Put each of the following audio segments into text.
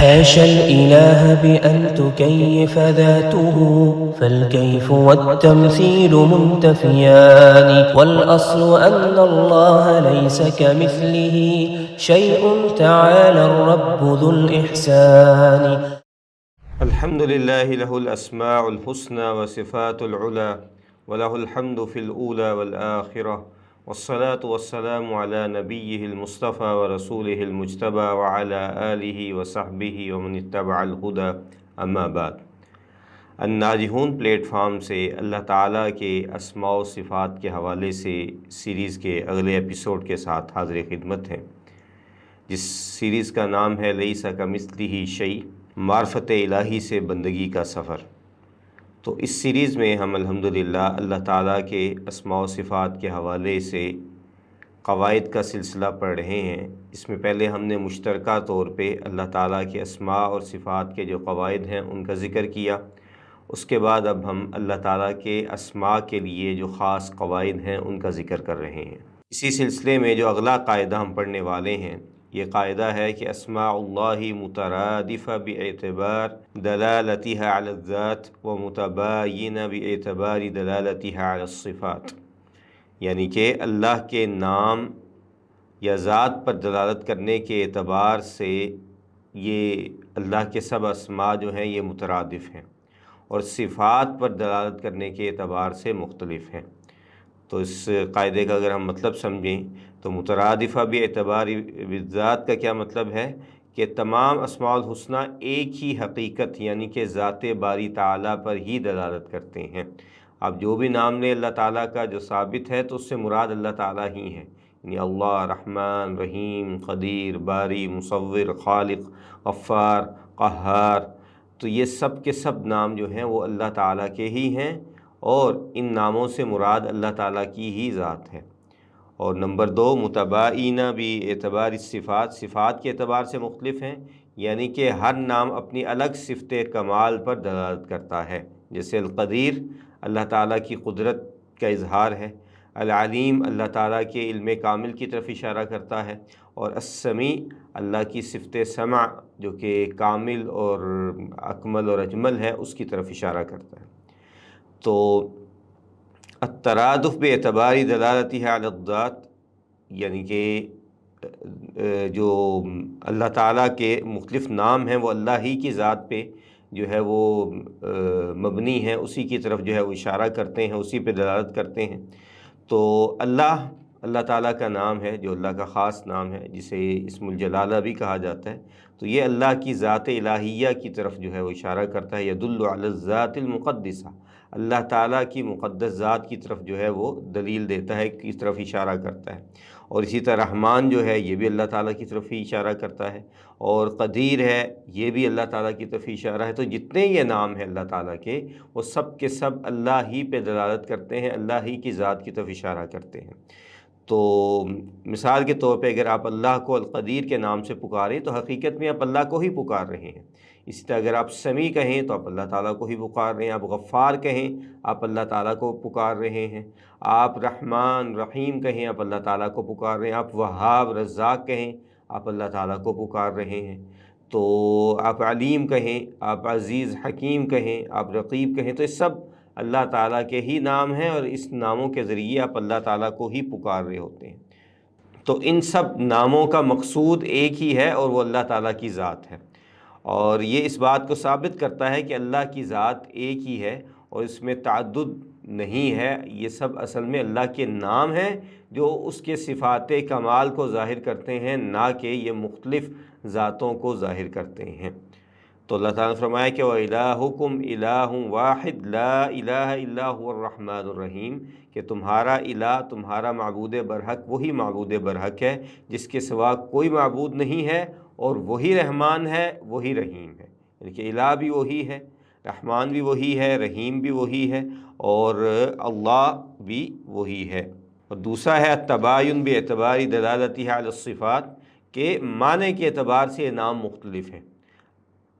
حاشا الإله بأن تكيف ذاته فالكيف والتمثيل منتفيان والأصل أن الله ليس كمثله شيء تعالى الرب ذو الإحسان. الحمد لله له الأسماء الحسنى وصفات العلى وله الحمد في الأولى والآخرة والصلاة والسلام على نبيه المصطفى ورسوله المجتبى وعلى آله وصحبه ومن اتبع الهدى اما بعد. الناجحون پلیٹ فارم سے اللہ تعالیٰ کے اسماء و صفات کے حوالے سے سیریز کے اگلے ایپیسوڈ کے ساتھ حاضر خدمت ہیں، جس سیریز کا نام ہے لیس کمثلہ شیء، معرفت الہی سے بندگی کا سفر۔ تو اس سیریز میں ہم الحمدللہ اللہ تعالیٰ کے اسماء و صفات کے حوالے سے قواعد کا سلسلہ پڑھ رہے ہیں۔ اس میں پہلے ہم نے مشترکہ طور پہ اللہ تعالیٰ کے اسماء اور صفات کے جو قواعد ہیں ان کا ذکر کیا۔ اس کے بعد اب ہم اللہ تعالیٰ کے اسماء کے لیے جو خاص قواعد ہیں ان کا ذکر کر رہے ہیں۔ اسی سلسلے میں جو اگلا قاعدہ ہم پڑھنے والے ہیں، یہ قاعدہ ہے کہ اسماء اللہ مترادفہ باعتبار دلالتها علی الذات و متباینہ باعتبار دلالتها علی الصفات، یعنی کہ اللہ کے نام یا ذات پر دلالت کرنے کے اعتبار سے یہ اللہ کے سب اسماء جو ہیں یہ مترادف ہیں، اور صفات پر دلالت کرنے کے اعتبار سے مختلف ہیں۔ تو اس قاعدے کا اگر ہم مطلب سمجھیں تو مترادفہ باعتبار بالذات کا کیا مطلب ہے کہ تمام اسماء الحسنہ ایک ہی حقیقت یعنی کہ ذات باری تعالیٰ پر ہی دلالت کرتے ہیں۔ آپ جو بھی نام لیں اللہ تعالیٰ کا جو ثابت ہے تو اس سے مراد اللہ تعالیٰ ہی ہیں، یعنی اللہ، رحمان، رحیم، قدیر، باری، مصور، خالق، غفار، قہار، تو یہ سب کے سب نام جو ہیں وہ اللہ تعالیٰ کے ہی ہیں، اور ان ناموں سے مراد اللہ تعالیٰ کی ہی ذات ہے۔ اور نمبر 2 متباینہ باعتبار الصفات، صفات کے اعتبار سے مختلف ہیں، یعنی کہ ہر نام اپنی الگ صفت کمال پر دلالت کرتا ہے، جیسے القدیر اللہ تعالیٰ کی قدرت کا اظہار ہے، العلیم اللہ تعالیٰ کے علم کامل کی طرف اشارہ کرتا ہے، اور السمیع اللہ کی صفت سمع جو کہ کامل اور اکمل اور اجمل ہے اس کی طرف اشارہ کرتا ہے۔ تو الترادف باعتبار دلالتها علی الذات، یعنی کہ جو اللہ تعالیٰ کے مختلف نام ہیں وہ اللہ ہی کی ذات پہ جو ہے وہ مبنی ہیں، اسی کی طرف جو ہے وہ اشارہ کرتے ہیں، اسی پہ دلالت کرتے ہیں۔ تو اللہ تعالیٰ کا نام ہے جو اللہ کا خاص نام ہے، جسے اسم الجلالہ بھی کہا جاتا ہے، تو یہ اللہ کی ذات الہیہ کی طرف جو ہے وہ اشارہ کرتا ہے، یدل علی الذات المقدسہ، اللہ تعالیٰ کی مقدس ذات کی طرف جو ہے وہ دلیل دیتا ہے، کی طرف اشارہ کرتا ہے۔ اور اسی طرح رحمان جو ہے یہ بھی اللہ تعالیٰ کی طرف ہی اشارہ کرتا ہے، اور قدیر ہے یہ بھی اللہ تعالیٰ کی طرف ہی اشارہ ہے۔ تو جتنے یہ نام ہیں اللہ تعالیٰ کے وہ سب کے سب اللہ ہی پہ دلالت کرتے ہیں، اللہ ہی کی ذات کی طرف اشارہ کرتے ہیں۔ تو مثال کے طور پہ اگر آپ اللہ کو القدیر کے نام سے پکاریں تو حقیقت میں آپ اللہ کو ہی پکار رہے ہیں۔ اسی طرح اگر آپ سمیع کہیں تو آپ اللہ تعالیٰ کو ہی پکار رہے ہیں، آپ غفار کہیں آپ اللہ تعالیٰ کو پکار رہے ہیں، آپ رحمان رحیم کہیں آپ اللہ تعالیٰ کو پکار رہے ہیں، آپ وہاب رزاق کہیں آپ اللہ تعالیٰ کو پکار رہے ہیں۔ تو آپ علیم کہیں، آپ عزیز حکیم کہیں، آپ رقیب کہیں، تو یہ سب اللہ تعالیٰ کے ہی نام ہیں، اور اس ناموں کے ذریعے آپ اللہ تعالیٰ کو ہی پکار رہے ہوتے ہیں۔ تو ان سب ناموں کا مقصود ایک ہی ہے اور وہ اللہ تعالیٰ کی ذات ہے، اور یہ اس بات کو ثابت کرتا ہے کہ اللہ کی ذات ایک ہی ہے اور اس میں تعدد نہیں ہے۔ یہ سب اصل میں اللہ کے نام ہیں جو اس کے صفات کمال کو ظاہر کرتے ہیں، نہ کہ یہ مختلف ذاتوں کو ظاہر کرتے ہیں۔ تو اللہ تعالیٰ نے فرمایا کہ وَإِلَٰهُكُمْ إِلَٰهٌ وَاحِدٌ لَا إِلَٰهَ إِلَّا هُوَ الرَّحْمَٰنُ الرَّحِيمُ، کہ تمہارا الہ، تمہارا معبود برحق وہی معبود برحق ہے جس کے سوا کوئی معبود نہیں ہے، اور وہی رحمان ہے وہی رحیم ہے، یعنی کہ الہ بھی وہی ہے، رحمان بھی وہی ہے، رحیم بھی وہی ہے، اور اللہ بھی وہی ہے۔ اور دوسرا ہے التباین باعتبار دلالتها علی الصفات، کہ معنی کے اعتبار سے یہ نام مختلف ہیں،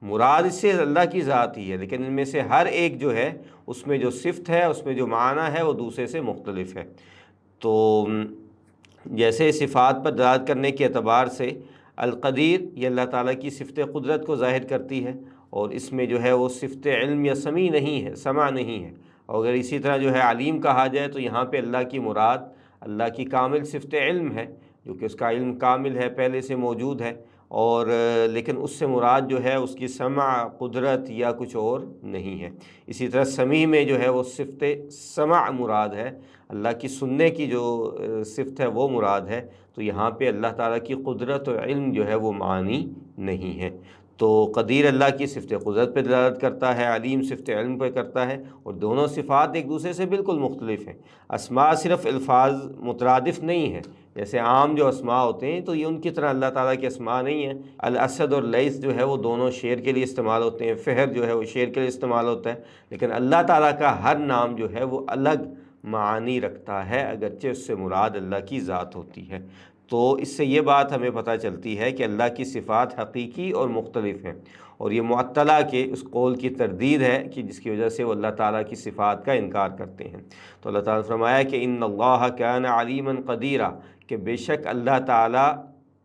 مراد اس سے اللہ کی ذات ہی ہے، لیکن ان میں سے ہر ایک جو ہے اس میں جو صفت ہے، اس میں جو معنی ہے وہ دوسرے سے مختلف ہے۔ تو جیسے صفات پر دلالت کرنے کے اعتبار سے القدیر یہ اللہ تعالیٰ کی صفت قدرت کو ظاہر کرتی ہے، اور اس میں جو ہے وہ صفت علم یا سمیع نہیں ہے، سمع نہیں ہے۔ اور اگر اسی طرح جو ہے علیم کہا جائے تو یہاں پہ اللہ کی مراد اللہ کی کامل صفت علم ہے، جو کہ اس کا علم کامل ہے، پہلے سے موجود ہے، اور لیکن اس سے مراد جو ہے اس کی سمع، قدرت یا کچھ اور نہیں ہے۔ اسی طرح سمیع میں جو ہے وہ صفت سمع مراد ہے، اللہ کی سننے کی جو صفت ہے وہ مراد ہے، تو یہاں پہ اللہ تعالیٰ کی قدرت اور علم جو ہے وہ معنی نہیں ہے۔ تو قدیر اللہ کی صفت قدرت پہ دلالت کرتا ہے، علیم صفت علم پہ کرتا ہے، اور دونوں صفات ایک دوسرے سے بالکل مختلف ہیں۔ اسماء صرف الفاظ مترادف نہیں ہیں، جیسے عام جو اسماء ہوتے ہیں تو یہ ان کی طرح اللہ تعالیٰ کے اسماء نہیں ہیں۔ الاسد اور لیث جو ہے وہ دونوں شیر کے لیے استعمال ہوتے ہیں، فہر جو ہے وہ شیر کے لیے استعمال ہوتا ہے، لیکن اللہ تعالیٰ کا ہر نام جو ہے وہ الگ معانی رکھتا ہے، اگرچہ اس سے مراد اللہ کی ذات ہوتی ہے۔ تو اس سے یہ بات ہمیں پتہ چلتی ہے کہ اللہ کی صفات حقیقی اور مختلف ہیں، اور یہ معطلہ کے اس قول کی تردید ہے کہ جس کی وجہ سے وہ اللہ تعالیٰ کی صفات کا انکار کرتے ہیں۔ تو اللہ تعالیٰ نے فرمایا کہ ان اللہ کان علیما قدیرا، کہ بے شک اللہ تعالیٰ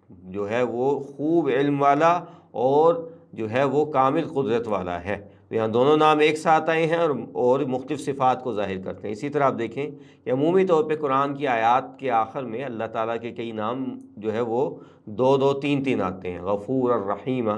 جو ہے وہ خوب علم والا اور جو ہے وہ کامل قدرت والا ہے۔ تو یہاں دونوں نام ایک ساتھ آئے ہیں اور مختلف صفات کو ظاہر کرتے ہیں۔ اسی طرح آپ دیکھیں کہ عمومی طور پہ قرآن کی آیات کے آخر میں اللہ تعالیٰ کے کئی نام جو ہے وہ دو دو تین تین آتے ہیں، غفور الرحیم،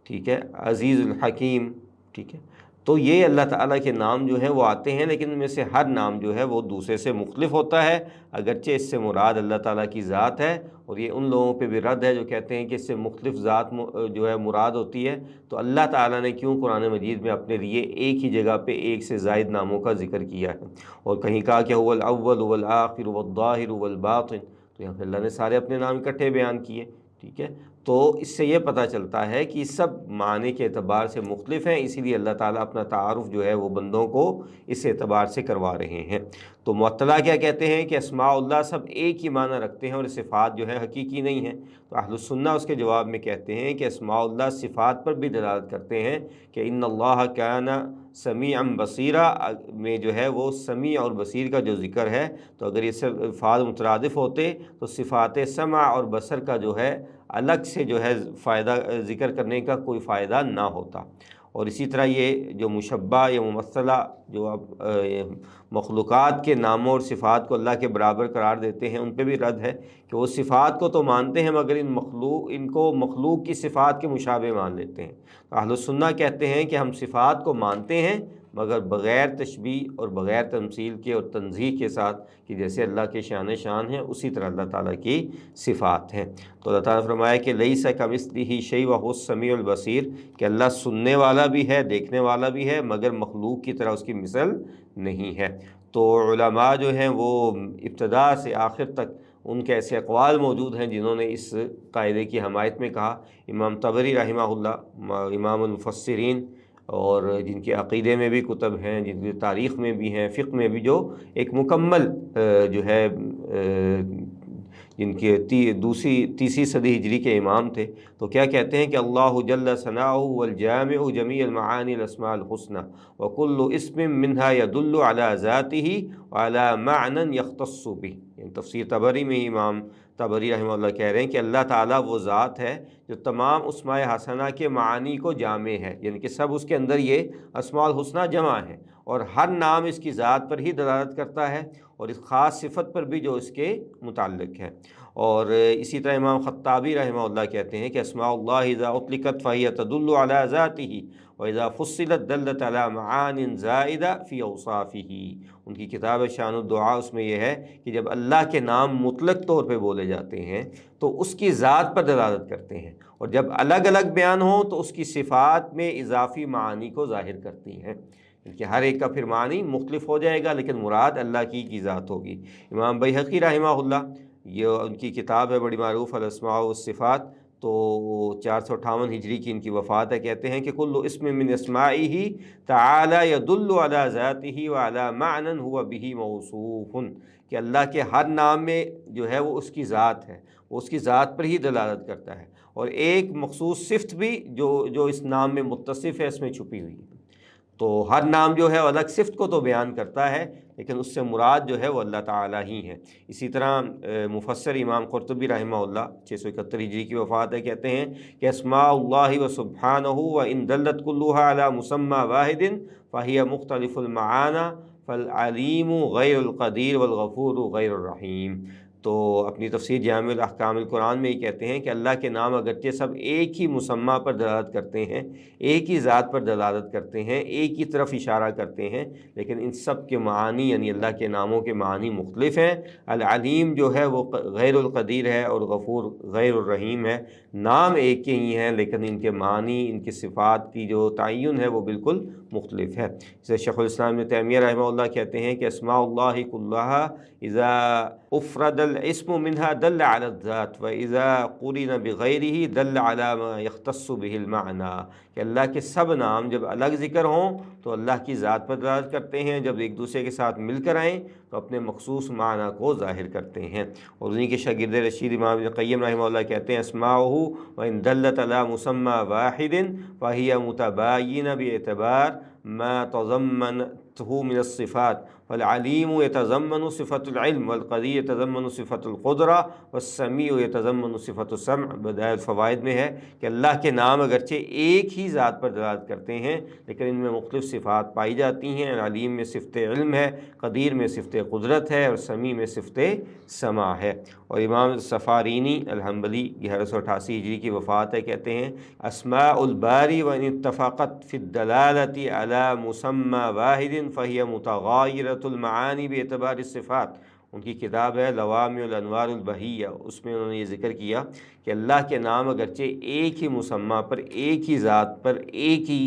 ٹھیک ہے، عزیز الحکیم، ٹھیک ہے۔ تو یہ اللہ تعالیٰ کے نام جو ہیں وہ آتے ہیں، لیکن ان میں سے ہر نام جو ہے وہ دوسرے سے مختلف ہوتا ہے، اگرچہ اس سے مراد اللہ تعالیٰ کی ذات ہے۔ اور یہ ان لوگوں پہ بھی رد ہے جو کہتے ہیں کہ اس سے مختلف ذات جو ہے مراد ہوتی ہے، تو اللہ تعالیٰ نے کیوں قرآن مجید میں اپنے لیے ایک ہی جگہ پہ ایک سے زائد ناموں کا ذکر کیا ہے، اور کہیں کہا کہ هو الاول والآخر والظاہر والباطن، تو یہاں پہ اللہ نے سارے اپنے نام اکٹھے بیان کیے، ٹھیک ہے۔ تو اس سے یہ پتہ چلتا ہے کہ سب معنی کے اعتبار سے مختلف ہیں، اسی لیے اللہ تعالیٰ اپنا تعارف جو ہے وہ بندوں کو اس اعتبار سے کروا رہے ہیں۔ تو معطلہ کیا کہتے ہیں کہ اسماء اللہ سب ایک ہی معنی رکھتے ہیں اور صفات جو ہے حقیقی نہیں ہیں۔ تو اہل السنہ اس کے جواب میں کہتے ہیں کہ اسماء اللہ صفات پر بھی دلالت کرتے ہیں کہ ان اللہ کان سمیعا بصیرا میں جو ہے وہ سمیع اور بصیر کا جو ذکر ہے، تو اگر یہ صرف الفاظ مترادف ہوتے تو صفات سمع اور بصر کا جو ہے الگ سے جو ہے فائدہ ذکر کرنے کا کوئی فائدہ نہ ہوتا۔ اور اسی طرح یہ جو مشبہ یا ممثلہ جو اب مخلوقات کے ناموں اور صفات کو اللہ کے برابر قرار دیتے ہیں، ان پہ بھی رد ہے کہ وہ صفات کو تو مانتے ہیں مگر ان کو مخلوق کی صفات کے مشابہ مان لیتے ہیں۔ تو اہل السنہ کہتے ہیں کہ ہم صفات کو مانتے ہیں مگر بغیر تشبیہ اور بغیر تمثیل کے اور تنزیہ کے ساتھ، کہ جیسے اللہ کے شان ہے اسی طرح اللہ تعالیٰ کی صفات ہیں۔ تو اللہ تعالیٰ نے فرمایا کہ لیس کمثلہ شیء وہو السمیع البصیر، کہ اللہ سننے والا بھی ہے، دیکھنے والا بھی ہے، مگر مخلوق کی طرح اس کی مثل نہیں ہے۔ تو علماء جو ہیں وہ ابتدا سے آخر تک ان کے ایسے اقوال موجود ہیں جنہوں نے اس قاعدے کی حمایت میں کہا۔ امام طبری رحمہ اللہ، امام المفسرین، اور جن کے عقیدے میں بھی کتب ہیں، جن کی تاریخ میں بھی ہیں، فقہ میں بھی، جو ایک مکمل جو ہے جن کی تیسری صدی ہجری کے امام تھے، تو کیا کہتے ہیں کہ اللہ جل ثناؤہ والجامع جمیع المعانی الاسماء الحسنى وكل اسم منها يدل على ذاته وعلى معنى يختص به۔ یعنی تفسیر طبری میں امام طبری رحمہ اللہ کہہ رہے ہیں کہ اللہ تعالیٰ وہ ذات ہے جو تمام اسماء حسنہ کے معانی کو جامع ہے، یعنی کہ سب اس کے اندر یہ اسماء الحسنہ جمع ہیں، اور ہر نام اس کی ذات پر ہی دلالت کرتا ہے اور اس خاص صفت پر بھی جو اس کے متعلق ہے۔ اور اسی طرح امام خطابی رحمہ اللہ کہتے ہیں کہ اسماء اللہ اذا اطلقت فہی تدل علی ذاتہ واذا فصلت دلت علی معان زائدہ فی اوصافہ۔ ان کی کتاب شان الدعاء، اس میں یہ ہے کہ جب اللہ کے نام مطلق طور پہ بولے جاتے ہیں تو اس کی ذات پر دلالت کرتے ہیں، اور جب الگ الگ بیان ہوں تو اس کی صفات میں اضافی معانی کو ظاہر کرتی ہیں، کہ ہر ایک کا پھر معنی مختلف ہو جائے گا لیکن مراد اللہ کی ذات ہوگی۔ امام بیہقی رحمہ اللہ، یہ ان کی کتاب ہے بڑی معروف الاسماء والصفات، تو 458 ہجری کی ان کی وفات ہے، کہتے ہیں کہ کل اسم من اسمائہ تعالی یدل علی ذاتہ وعلی معنی هو بہ موصوف، کہ اللہ کے ہر نام میں جو ہے وہ اس کی ذات ہے، وہ اس کی ذات پر ہی دلالت کرتا ہے، اور ایک مخصوص صفت بھی جو اس نام میں متصف ہے اس میں چھپی ہوئی ہے۔ تو ہر نام جو ہے وہ الگ صفت کو تو بیان کرتا ہے، لیکن اس سے مراد جو ہے وہ اللہ تعالیٰ ہی ہے۔ اسی طرح مفسر امام قرطبی رحمہ اللہ 671 ہجری کی وفات ہے، کہتے ہیں کہ اسماء اللہ و سبحانہ و ان دلت کلها علی مسمی واحد فہی مختلف المعانی فالعلیم غیر القدیر والغفور غیر الرحیم۔ تو اپنی تفسیر جامع الاحکام القرآن میں یہ کہتے ہیں کہ اللہ کے نام اگرچہ سب ایک ہی مسمى پر دلالت کرتے ہیں، ایک ہی ذات پر دلالت کرتے ہیں، ایک ہی طرف اشارہ کرتے ہیں، لیکن ان سب کے معانی یعنی اللہ کے ناموں کے معانی مختلف ہیں۔ العلیم جو ہے وہ غیر القدیر ہے اور غفور غیر الرحیم ہے۔ نام ایک کے ہی ہیں لیکن ان کے معنی، ان کی صفات کی جو تعین ہے وہ بالکل مختلف ہے۔ جیسے شیخ الاسلام ابن تیمیہ رحمہ اللہ کہتے ہیں کہ اسماء اللہ کلھا اذا افرد الاسم منها دل على الذات واذا قرن بغیرہ دل على ما يختص به المعنى، کہ اللہ کے سب نام جب الگ ذکر ہوں تو اللہ کی ذات پر دلالت کرتے ہیں، جب ایک دوسرے کے ساتھ مل کر آئیں تو اپنے مخصوص معنی کو ظاہر کرتے ہیں۔ اور انہی کے شاگرد رشید امام ابن قیم رحمہ اللہ کہتے ہیں اسماؤہ وان دلت علی مسمی واحد فہی متباینہ باعتبار ما تضمنته من الصفات فالعلیم یتضمن صفت العلم والقدیر یتضمن صفت القدرہ والسمیع یتضمن صفت السمع۔ بدائع الفوائد میں ہے کہ اللہ کے نام اگرچہ ایک ہی ذات پر دلالت کرتے ہیں لیکن ان میں مختلف صفات پائی جاتی ہیں۔ علیم میں صفت علم ہے، قدیر میں صفت قدرت ہے، اور سمیع میں صفت سماع ہے۔ اور امام صفارینی الحنبلی 1188 ہجری کی وفات ہے، کہتے ہیں اسماء الباری وان اتفقت فی الدلالۃ علی مسمی واحد فہی متغایرۃ المعانی باعتبار الصفات۔ ان کی کتاب ہے لوامع الانوار البہیہ، اس میں انہوں نے یہ ذکر کیا کہ اللہ کے نام اگرچہ ایک ہی مسمى پر، ایک ہی ذات پر، ایک ہی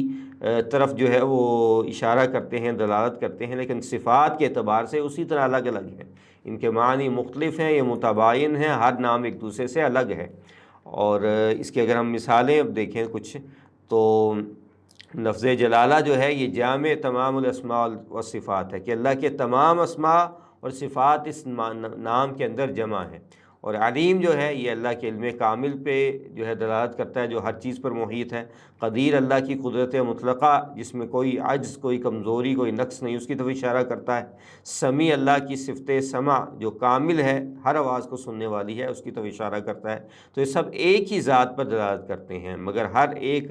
طرف جو ہے وہ اشارہ کرتے ہیں، دلالت کرتے ہیں، لیکن صفات کے اعتبار سے اسی طرح الگ الگ ہیں، ان کے معنی مختلف ہیں، یہ متباین ہیں، ہر نام ایک دوسرے سے الگ ہے۔ اور اس کے اگر ہم مثالیں اب دیکھیں کچھ، تو لفظ جلالہ جو ہے یہ جامع تمام الاسماء والصفات ہے، کہ اللہ کے تمام اسماء اور صفات اس نام کے اندر جمع ہیں۔ اور علیم جو ہے یہ اللہ کے علم کامل پہ جو ہے دلالت کرتا ہے، جو ہر چیز پر محیط ہے۔ قدیر اللہ کی قدرت مطلقہ جس میں کوئی عجز، کوئی کمزوری، کوئی نقص نہیں، اس کی طرف اشارہ کرتا ہے۔ سمیع اللہ کی صفت سمع جو کامل ہے، ہر آواز کو سننے والی ہے، اس کی طرف اشارہ کرتا ہے۔ تو یہ سب ایک ہی ذات پر دلالت کرتے ہیں مگر ہر ایک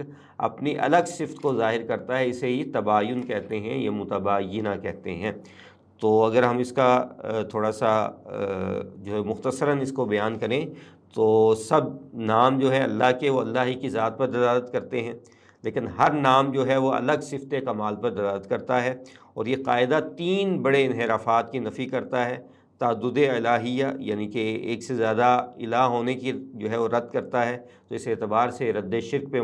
اپنی الگ صفت کو ظاہر کرتا ہے، اسے ہی تباین کہتے ہیں، یہ متباینہ کہتے ہیں۔ تو اگر ہم اس کا تھوڑا سا جو ہے مختصراً اس کو بیان کریں تو سب نام جو ہے اللہ کے، وہ اللہ ہی کی ذات پر دلالت کرتے ہیں، لیکن ہر نام جو ہے وہ الگ صفت کمال پر دلالت کرتا ہے۔ اور یہ قاعدہ 3 بڑے انحرافات کی نفی کرتا ہے۔ تعدد الہیہ یعنی کہ ایک سے زیادہ الہ ہونے کی جو ہے وہ رد کرتا ہے، تو اس اعتبار سے رد شرک پہ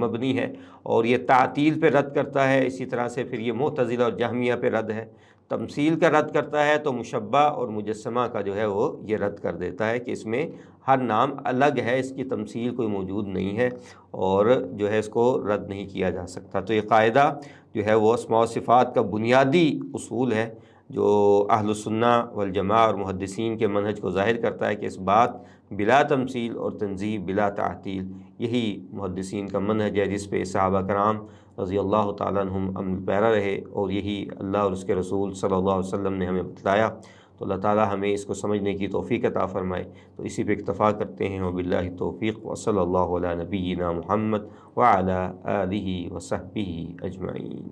مبنی ہے۔ اور یہ تعطیل پہ رد کرتا ہے، اسی طرح سے پھر یہ معتزلہ اور جہمیہ پہ رد ہے۔ تمثیل کا رد کرتا ہے تو مشبہ اور مجسمہ کا جو ہے وہ یہ رد کر دیتا ہے کہ اس میں ہر نام الگ ہے، اس کی تمثیل کوئی موجود نہیں ہے اور جو ہے اس کو رد نہیں کیا جا سکتا۔ تو یہ قاعدہ جو ہے وہ اسماء و صفات کا بنیادی اصول ہے جو اہل السنہ والجماعہ اور محدثین کے منہج کو ظاہر کرتا ہے کہ اس بات بلا تمثیل اور تنزیہ بلا تعطیل، یہی محدثین کا منہج ہے جس پہ صحابہ کرام رضی اللہ تعالیٰ عنہم عمل پیرا رہے، اور یہی اللہ اور اس کے رسول صلی اللہ علیہ وسلم نے ہمیں بتلایا۔ تو اللہ تعالیٰ ہمیں اس کو سمجھنے کی توفیق عطا فرمائے۔ تو اسی پہ اکتفا کرتے ہیں، وباللہ توفیق، وصلی اللہ علی نبینا محمد وعلی آلہ وصحبہ اجمعین۔